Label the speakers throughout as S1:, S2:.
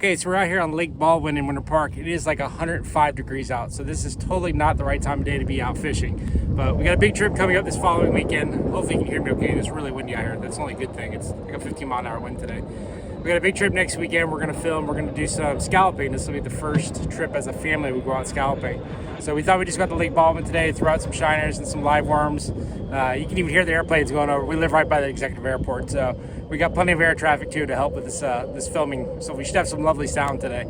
S1: Okay, so we're out here on Lake Baldwin in Winter Park. It is like 105 degrees out, so this is totally not the right time of day to be out fishing. But we got a big trip coming up this following weekend. Hopefully you can hear me okay. It's really windy out here. That's the only good thing. It's like a 15-mile-an-hour wind today. We got a big trip next weekend. We're going to film. We're going to do some scalloping. This will be the first trip as a family we go out scalloping. So we thought we'd just go to Lake Baldwin today, throw out some shiners and some live worms. You can even hear the airplanes going over. We live right by the executive airport, so we got plenty of air traffic too to help with this filming. So we should have some lovely sound today.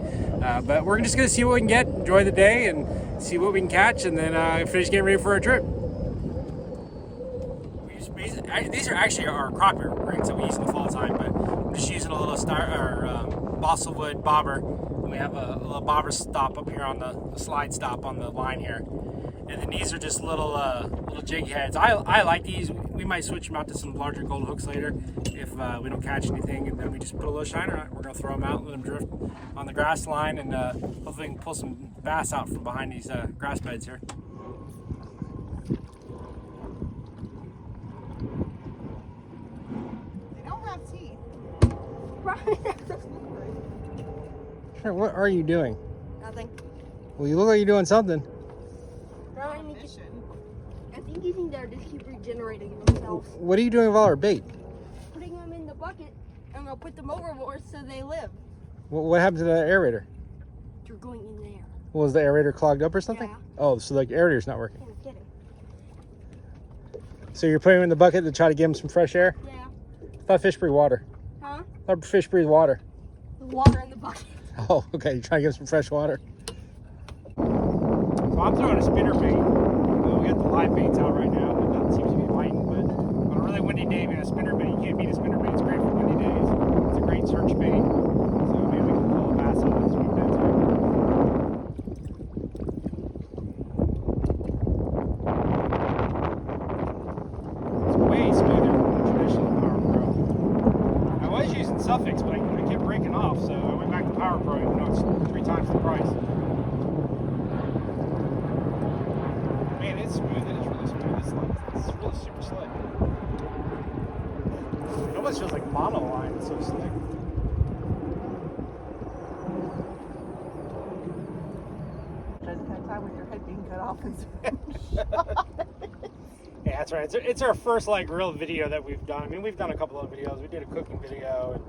S1: But we're just going to see what we can get, enjoy the day, and see what we can catch, and then finish getting ready for our trip. These are actually our crappie rigs that we use in the fall time, but I'm just using a little balsa wood bobber. And we have a little bobber stop up here on the slide stop on the line here. And then these are just little jig heads. I like these. We might switch them out to some larger gold hooks later if we don't catch anything. And then we just put a little shiner on it. We're going to throw them out, let them drift on the grass line, and hopefully we can pull some bass out from behind these grass beds here. What are you doing?
S2: Nothing.
S1: Well, you look like you're doing something.
S2: I think using there just keep regenerating themselves.
S1: What are you doing with all our bait?
S2: Putting them in the bucket, and I'll put them overboard so they live.
S1: What happened to the aerator?
S2: You're going in there.
S1: Was the aerator clogged up or something?
S2: Yeah.
S1: Oh, so like the aerator's not working.
S2: Yeah, I'm kidding.
S1: So you're putting them in the bucket to try to give them some fresh air?
S2: Yeah.
S1: I thought fish breathe water.
S2: Huh?
S1: I thought fish breathe water.
S2: The water in the bucket.
S1: Oh, okay. You're trying to give them some fresh water. So I'm throwing a spinner bait. We got the live baits out right now. It doesn't seem to be biting, but on a really windy day, being a spinner bait, you can't beat a spinner bait. It's great for windy days. It's a great search bait. So maybe we can pull a bass out of this weekend. It's way smoother than the traditional Power Pro. I was using Suffix, but I kept breaking off, so I went back to Power Pro, even though it's 3 times the price. Man, it's smooth. It is really smooth. It's really super slick. It almost feels like monoline. It's so slick.
S3: Doesn't have time with your head being cut off and
S1: Yeah, that's right. It's our first like real video that we've done. I mean, we've done a couple of videos. We did a cooking video, and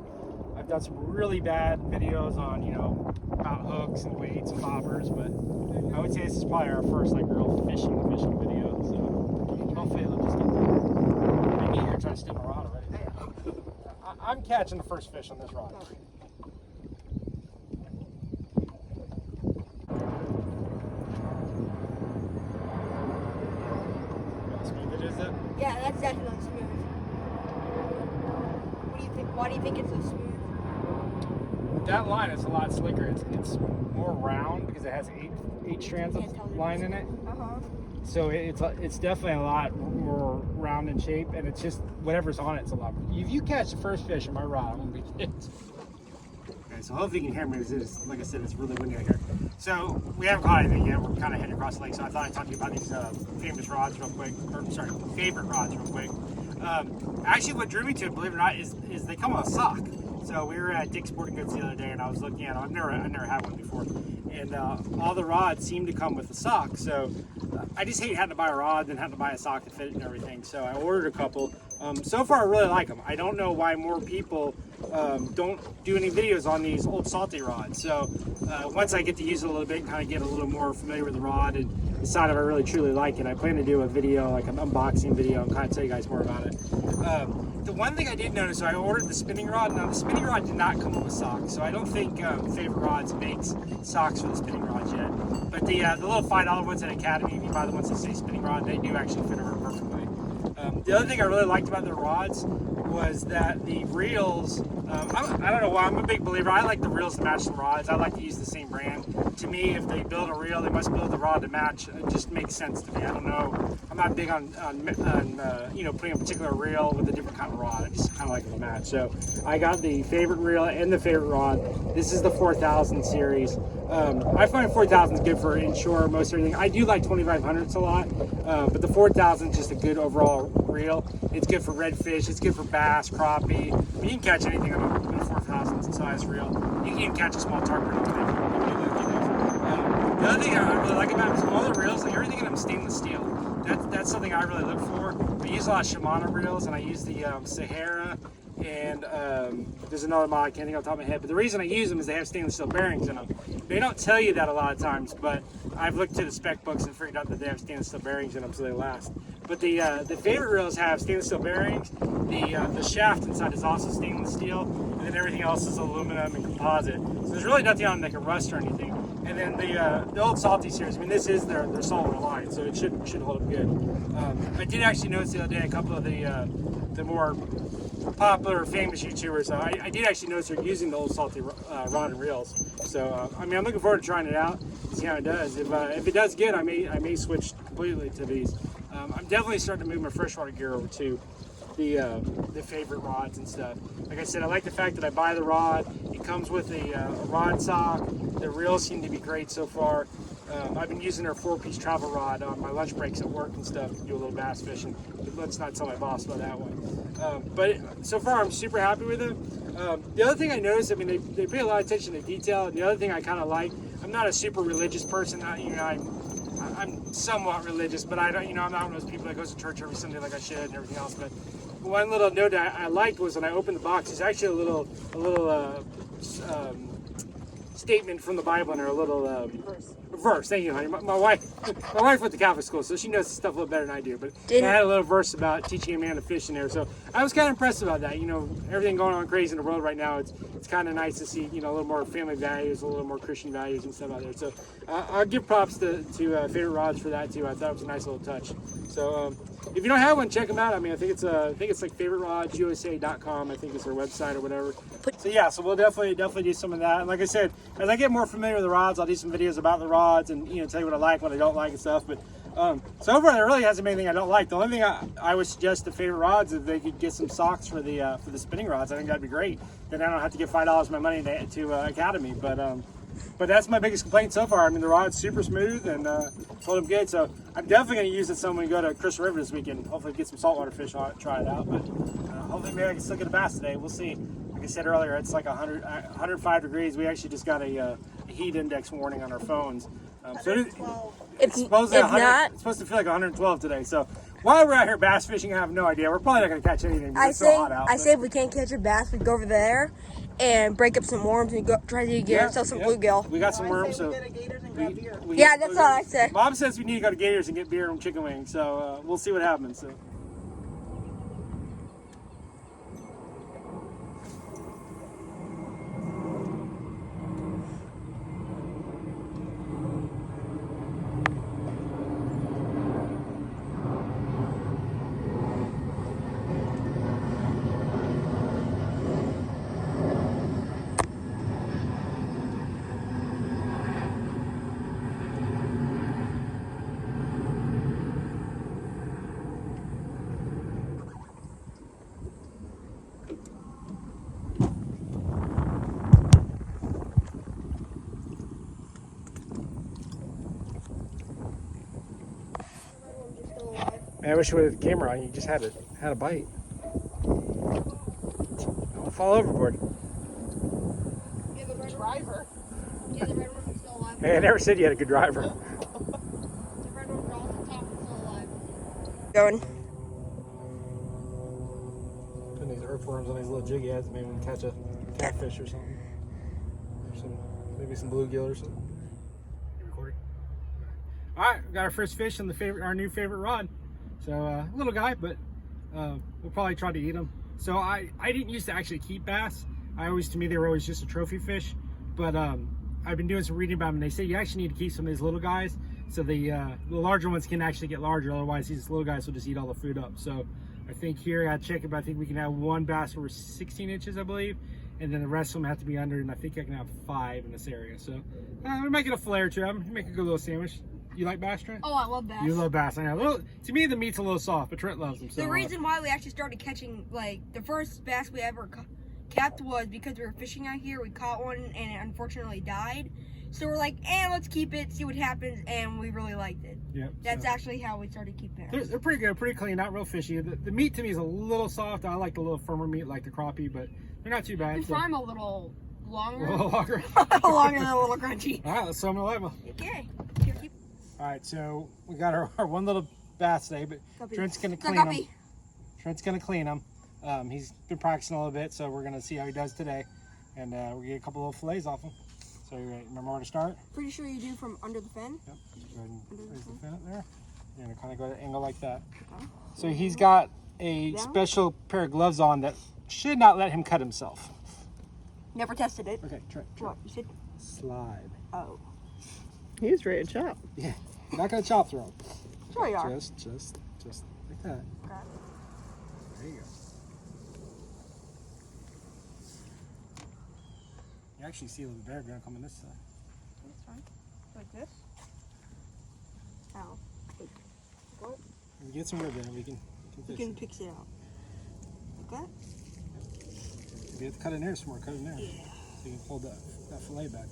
S1: I've done some really bad videos on, you know, about hooks and weights and bobbers, but I would say this is probably our first like real fishing video. So hopefully it'll just get there. Maybe you're trying to steal my rod already. I'm catching the first fish on this rod. How smooth it is, though?
S2: Yeah, that's definitely smooth. What do you think? Why do you think it's so smooth?
S1: That line is a lot slicker. It's more round because it has eight strands of line in it. So it's definitely a lot more round in shape, and it's just whatever's on it's a lot. If you catch the first fish on my rod, I'm gonna be pissed. Okay, so hopefully you can hear me because like I said, it's really windy out here. So we haven't caught anything yet. We're kind of heading across the lake, so I thought I'd talk to you about these famous rods real quick. Or sorry, favorite rods real quick. Actually, what drew me to it, believe it or not, is they come with a sock. So we were at Dick's Sporting Goods the other day, and I was looking at them. I've never had one before, and all the rods seem to come with a sock. So I just hate having to buy a rod, then having to buy a sock to fit it and everything. So I ordered a couple. So far, I really like them. I don't know why more people don't do any videos on these old salty rods. So once I get to use it a little bit and kind of get a little more familiar with the rod and decide if I really truly like it, I plan to do a video, like an unboxing video, and kind of tell you guys more about it. The one thing I did notice, so I ordered the spinning rod. Now the spinning rod did not come with socks, so I don't think Favorite Rods makes socks for the spinning rods yet. But the little $5 ones at Academy, if you buy the ones that say spinning rod, they do actually fit over perfectly. The other thing I really liked about their rods was that the reels, I don't know why, I'm a big believer. I like the reels to match the rods. I like to use the same brand. To me, if they build a reel, they must build the rod to match. It just makes sense to me. I don't know. I'm not big on you know, putting a particular reel with a different kind of rod. I just kind of like it to match. So I got the favorite reel and the favorite rod. This is the 4000 series. I find 4000 is good for inshore, most everything. I do like 2500s a lot, but the 4000 is just a good overall reel. It's good for redfish. It's good for bass, crappie. You can catch anything on a 4,000 size reel. You can even catch a small tarpon on it. The other thing I really like about it is all the reels, like everything in them stainless steel. That's something I really look for. I use a lot of Shimano reels, and I use the Sahara, and there's another model I can't think off the top of my head. But the reason I use them is they have stainless steel bearings in them. They don't tell you that a lot of times, but I've looked to the spec books and figured out that they have stainless steel bearings in them, so they last. But the favorite reels have stainless steel bearings. The shaft inside is also stainless steel, and then everything else is aluminum and composite. So there's really nothing on them that can rust or anything. And then the old Salty series, I mean, this is their saltwater line, so it should hold up good. I did actually notice the other day a couple of the more popular, famous YouTubers. I did actually notice they're using the old Salty rod and reels. So I mean, I'm looking forward to trying it out, see how it does. If it does good, I may switch completely to these. I'm definitely starting to move my freshwater gear over to the favorite rods and stuff. Like I said, I like the fact that I buy the rod. It comes with a rod sock. The reels seem to be great so far. I've been using their 4-piece travel rod on my lunch breaks at work and stuff to do a little bass fishing. But let's not tell my boss about that one. But so far, I'm super happy with it. The other thing I noticed, I mean, they pay a lot of attention to detail. And the other thing I kind of like, I'm not a super religious person. I'm somewhat religious, but I don't, I'm not one of those people that goes to church every Sunday like I should and everything else. But one little note I liked was when I opened the box, there's actually a little statement from the Bible in there, a little verse. Thank you, honey. My wife went to Catholic school, so she knows this stuff a little better than I do. But I had a little verse about teaching a man to fish in there, so I was kind of impressed about that. Everything going on crazy in the world right now, it's kind of nice to see, a little more family values, a little more Christian values and stuff out there. So I'll give props to Favorite Rods for that too. I thought it was a nice little touch. So if you don't have one, check them out. I mean, I think it's like favoriterodsusa.com. I think it's their website or whatever. So yeah, so we'll definitely do some of that. And like I said, as I get more familiar with the rods, I'll do some videos about the rods and tell you what I like, what I don't like and stuff. But so far there really hasn't been anything I don't like. The only thing I would suggest to Favorite Rods is if they could get some socks for the spinning rods. I think that'd be great. Then I don't have to give $5 of my money to Academy. But that's my biggest complaint so far. I mean, the rod's super smooth and hold them good. So I'm definitely going to use it some when we go to Crystal River this weekend. Hopefully get some saltwater fish on it, try it out. But hopefully maybe I can still get a bass today. We'll see. Like I said earlier, it's like 105 degrees. We actually just got a heat index warning on our phones. So it's supposed to feel like 112 today. So while we're out here bass fishing, I have no idea. We're probably not going to catch anything.
S2: I say if we can't catch a bass, we go over there and break up some worms and go try to get ourselves some bluegill.
S1: We got some worms, so
S2: that's all I say.
S1: Mom says we need to go to Gators and get beer and chicken wings, so we'll see what happens. So. Man, I wish you would have the camera on. You just had a bite. Don't fall overboard.
S3: You're the driver.
S2: Yeah, the red one's still alive.
S1: Hey, I never said you had a good driver.
S2: The red one's on top and still alive. Going.
S1: Putting these earthworms on these little jig heads, maybe we can catch a catfish or something. Or maybe some bluegill or something. You recording? All right, we got our first fish on our new favorite rod. So little guy, but we'll probably try to eat them. So I didn't used to actually keep bass. To me they were always just a trophy fish. But I've been doing some reading about them, and they say you actually need to keep some of these little guys so the larger ones can actually get larger. Otherwise, these little guys will just eat all the food up. So I think here, I check it, but I think we can have one bass over 16 inches, I believe. And then the rest of them have to be under, and I think I can have 5 in this area. So we might get a fillet or two. I'm make a good little sandwich. You like bass, Trent?
S2: Oh, I love bass.
S1: You love bass. I know. To me, the meat's a little soft, but Trent loves them. So,
S2: the reason why we actually started catching, like, the first bass we ever kept was because we were fishing out here. We caught one, and it unfortunately died. So we're like, let's keep it, see what happens, and we really liked it.
S1: Yep.
S2: That's actually how we started keeping bass.
S1: They're pretty good, pretty clean, not real fishy. The meat to me is a little soft. I like the little firmer meat, like the crappie, but They're not too bad.
S2: You fry them a little longer.
S1: A little longer.
S2: Longer than a little crunchy.
S1: All right, let's throw them in the level.
S2: Okay.
S1: All right, so we got our one little bass today, but
S2: Guppy.
S1: Trent's gonna clean
S2: Guppy.
S1: them. Trent's gonna clean them. He's been practicing a little bit, so we're gonna see how he does today, and we'll get a couple little fillets off him. So you ready? Remember where to start?
S2: Pretty sure you do from under the fin.
S1: Yep. Go ahead and raise the fin up there. You're gonna kind of go at an angle like that.
S2: Okay.
S1: So he's got a
S2: Down?
S1: special pair of gloves on that should not let him cut himself.
S2: Never tested it.
S1: Okay, Trent.
S2: What? You said?
S1: Slide.
S2: Oh.
S3: He's ready to chop.
S1: Yeah. You're not gonna chop through him.
S2: Sure you are.
S1: Just like that.
S2: Okay.
S1: There you go. You actually see a little bear gonna come on this side.
S2: That's fine. Like this? Ow. What?
S1: If we get some rib there, we can
S2: You
S1: fix
S2: can
S1: it.
S2: fix it out. Okay?
S1: If you have to cut in there some more, cut in there.
S2: Yeah.
S1: So you can hold that fillet back.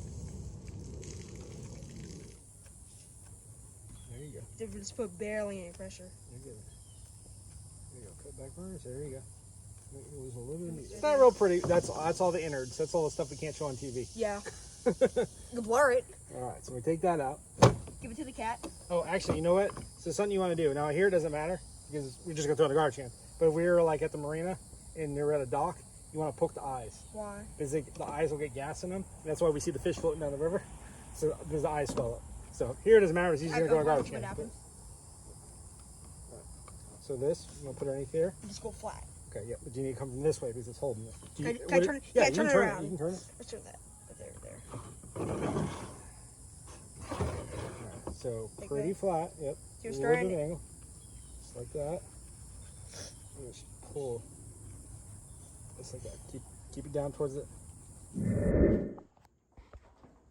S1: There you go.
S2: Just put barely any pressure.
S1: You're good. There you go. Cut backwards. There you go. It was a little bit. It's not real pretty. That's all the innards. That's all the stuff we can't show on TV.
S2: Yeah. You blur it.
S1: All right, so we take that out.
S2: Give it to the cat.
S1: Oh, actually, you know what? So something you want to do. Now here it doesn't matter because we're just gonna throw it in the garbage can. But if we were like at the marina and you're at a dock, you want to poke the eyes.
S2: Why?
S1: Because the eyes will get gas in them. And that's why we see the fish floating down the river. So because the eyes swell up. So here it doesn't matter. It's just gonna go in the garbage can.
S2: What happens?
S1: So this, I'm gonna put it underneath here.
S2: Just go flat.
S1: Okay, yeah, but you need to come from this way because it's holding it. Do you,
S2: Can I turn it? Yeah,
S1: you
S2: turn
S1: can
S2: it
S1: turn
S2: around.
S1: You can turn it.
S2: Let's turn that. There.
S1: Alright, so
S2: Like
S1: pretty
S2: that?
S1: flat. Yep.
S2: You're
S1: A little bit
S2: starting
S1: of
S2: it.
S1: angle. Just like that. And just pull. Just like that. Keep it down towards it.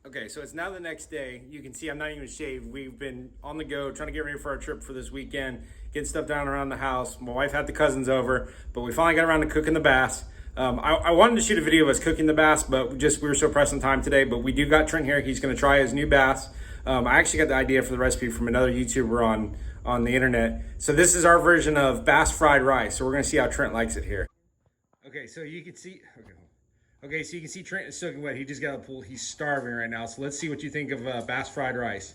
S1: Okay, so it's now the next day. You can see I'm not even shaved. We've been on the go trying to get ready for our trip for this weekend, getting stuff down around the house. My wife had the cousins over, but we finally got around to cooking the bass. I wanted to shoot a video of us cooking the bass, but we were so pressed on time today. But we do got Trent here. He's going to try his new bass. I actually got the idea for the recipe from another YouTuber on the internet. So this is our version of bass fried rice. So we're going to see how Trent likes it here. Okay, so you can see. Okay, so you can see Trent is soaking wet. He just got a pool. He's starving right now. So let's see what you think of bass fried rice.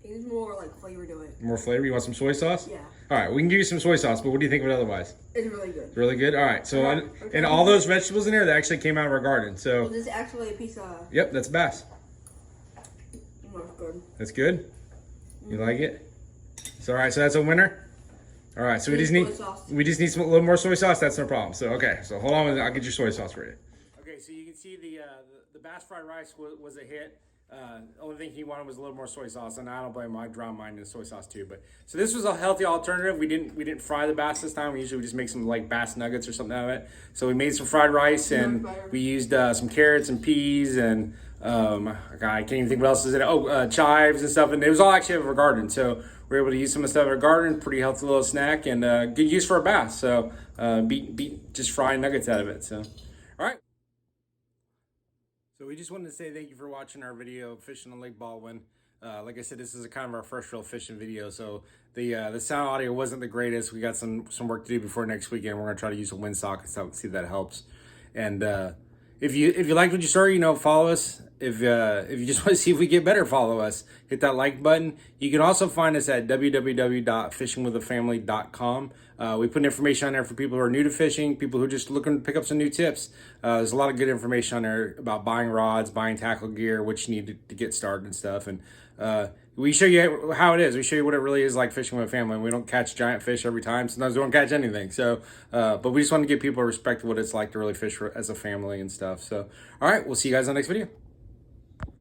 S2: It's more like flavor to it.
S1: More flavor? You want some soy sauce?
S2: Yeah.
S1: All right, we can give you some soy sauce, but what do you think of it otherwise?
S2: It's really good.
S1: Really good? All right, so
S2: Okay.
S1: and all those vegetables in there, that actually came out of our garden. So,
S2: This is actually a piece of.
S1: yep, that's bass.
S2: That's good.
S1: That's good? You like it? So, all right, so that's a winner? All right, so we just need a little more soy sauce. That's no problem. So, okay, so hold on, I'll get your soy sauce for you. Okay, so you can see the bass fried rice was a hit. Only thing he wanted was a little more soy sauce, and I don't blame him. I drown mine in soy sauce too. But so this was a healthy alternative. We didn't fry the bass this time. We usually just make some like bass nuggets or something out of it. So we made some fried rice, and we used some carrots and peas, and I can't even think what else is in it. Oh, chives and stuff. And it was all actually out of our garden. So we're able to use some of the stuff in our garden. Pretty healthy little snack, and good use for a bass. So beat just frying nuggets out of it. So all right. So we just wanted to say thank you for watching our video of fishing on Lake Baldwin. Like I said, this is kind of our first real fishing video, so the sound audio wasn't the greatest. We got some work to do before next weekend. We're gonna try to use a windsock and stuff, see if that helps. And if you liked what you saw, follow us. If you just want to see if we get better, follow us. Hit that like button. You can also find us at www.fishingwithafamily.com. We put information on there for people who are new to fishing, people who are just looking to pick up some new tips. There's a lot of good information on there about buying rods, buying tackle gear, what you need to get started and stuff. And we show you how it is. We show you what it really is like fishing with a family. We don't catch giant fish every time. Sometimes we don't catch anything. So, but we just want to give people a respect of what it's like to really fish as a family and stuff. So, all right, we'll see you guys on the next video.